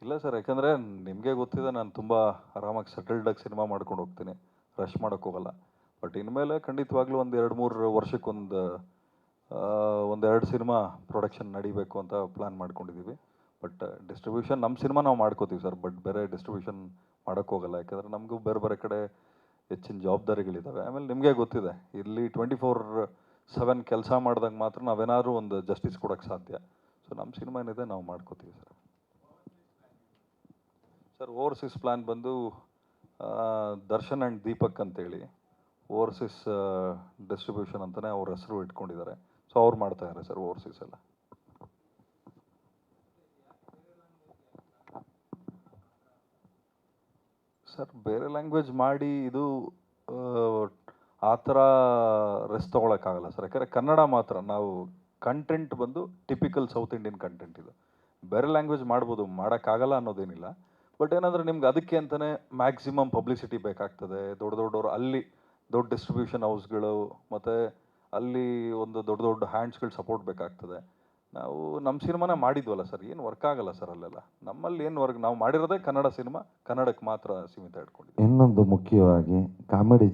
ಇಲ್ಲ ಸರ್, ಯಾಕಂದರೆ ನಿಮಗೆ ಗೊತ್ತಿದೆ ನಾನು ತುಂಬ ಆರಾಮಾಗಿ ಸೆಟಲ್ಡಾಗಿ ಸಿನಿಮಾ ಮಾಡ್ಕೊಂಡು ಹೋಗ್ತೀನಿ, ರಶ್ ಮಾಡೋಕ್ಕೆ ಹೋಗಲ್ಲ. ಬಟ್ ಇನ್ಮೇಲೆ ಖಂಡಿತವಾಗ್ಲೂ ಒಂದು 2-3 ವರ್ಷಕ್ಕೊಂದು ಒಂದೆರಡು ಸಿನಿಮಾ ಪ್ರೊಡಕ್ಷನ್ ನಡಿಬೇಕು ಅಂತ ಪ್ಲ್ಯಾನ್ ಮಾಡ್ಕೊಂಡಿದ್ದೀವಿ. ಬಟ್ ಡಿಸ್ಟ್ರಿಬ್ಯೂಷನ್ ನಮ್ಮ ಸಿನಿಮಾ ನಾವು ಮಾಡ್ಕೋತೀವಿ ಸರ್, ಬಟ್ ಬೇರೆ ಡಿಸ್ಟ್ರಿಬ್ಯೂಷನ್ ಮಾಡೋಕ್ಕೋಗಲ್ಲ. ಯಾಕಂದರೆ ನಮಗೂ ಬೇರೆ ಬೇರೆ ಕಡೆ ಹೆಚ್ಚಿನ ಜವಾಬ್ದಾರಿಗಳಿದ್ದಾವೆ. ಆಮೇಲೆ ನಿಮಗೆ ಗೊತ್ತಿದೆ, ಇಲ್ಲಿ 24/7 ಕೆಲಸ ಮಾಡಿದಾಗ ಮಾತ್ರ ನಾವೇನಾದ್ರೂ ಒಂದು ಜಸ್ಟಿಸ್ ಕೊಡೋಕ್ಕೆ ಸಾಧ್ಯ. ಸೊ ನಮ್ಮ ಸಿನಿಮಾ ಏನಿದೆ ನಾವು ಮಾಡ್ಕೋತೀವಿ ಸರ್. ಸರ್ ಓವರ್ಸೀಸ್ ಪ್ಲ್ಯಾನ್ ಬಂದು ದರ್ಶನ್ ಆ್ಯಂಡ್ ದೀಪಕ್ ಅಂತೇಳಿ ಓವರ್ಸೀಸ್ ಡಿಸ್ಟ್ರಿಬ್ಯೂಷನ್ ಅಂತಲೇ ಅವ್ರ ಹೆಸರು ಇಟ್ಕೊಂಡಿದ್ದಾರೆ. ಸೊ ಅವ್ರು ಮಾಡ್ತಾಯಿದ್ದಾರೆ ಸರ್ ಓವರ್ಸೀಸ್ ಎಲ್ಲ. ಸರ್ ಬೇರೆ ಲ್ಯಾಂಗ್ವೇಜ್ ಮಾಡಿ ಇದು ಆ ಥರ ರೆಸ್ಟ್ ತೊಗೊಳಕ್ಕಾಗಲ್ಲ ಸರ್. ಯಾಕಂದರೆ ಕನ್ನಡ ಮಾತ್ರ ನಾವು ಕಂಟೆಂಟ್ ಬಂದು ಟಿಪಿಕಲ್ ಸೌತ್ ಇಂಡಿಯನ್ ಕಂಟೆಂಟ್ ಇದು. ಬೇರೆ ಲ್ಯಾಂಗ್ವೇಜ್ ಮಾಡ್ಬೋದು, ಮಾಡೋಕ್ಕಾಗಲ್ಲ ಅನ್ನೋದೇನಿಲ್ಲ. ಬಟ್ ಏನಂದರೆ ನಿಮ್ಗೆ ಅದಕ್ಕೆ ಅಂತಲೇ ಮ್ಯಾಕ್ಸಿಮಮ್ ಪಬ್ಲಿಸಿಟಿ ಬೇಕಾಗ್ತದೆ. ದೊಡ್ಡವರು ಅಲ್ಲಿ ದೊಡ್ಡ ಡಿಸ್ಟ್ರಿಬ್ಯೂಷನ್ ಹೌಸ್ಗಳು ಮತ್ತು ಅಲ್ಲಿ ಒಂದು ದೊಡ್ಡ ಹ್ಯಾಂಡ್ಸ್ಗಳು ಸಪೋರ್ಟ್ ಬೇಕಾಗ್ತದೆ. ನಾವು ನಮ್ಮ ಸಿನಿಮಾನ ಮಾಡಿದ್ವಲ್ಲ ಸರ್, ಏನು ವರ್ಕ್ ಆಗಲ್ಲ ಸರ್ ಅಲ್ಲೆಲ್ಲ. ನಮ್ಮಲ್ಲಿ ಏನು ವರ್ಕ್, ನಾವು ಮಾಡಿರೋದೇ ಕನ್ನಡ ಸಿನಿಮಾ, ಕನ್ನಡಕ್ಕೆ ಮಾತ್ರ ಸೀಮಿತ ಇಟ್ಕೊಂಡಿದ್ದೀವಿ. ಇನ್ನೊಂದು ಮುಖ್ಯವಾಗಿ ಕಾಮಿಡಿ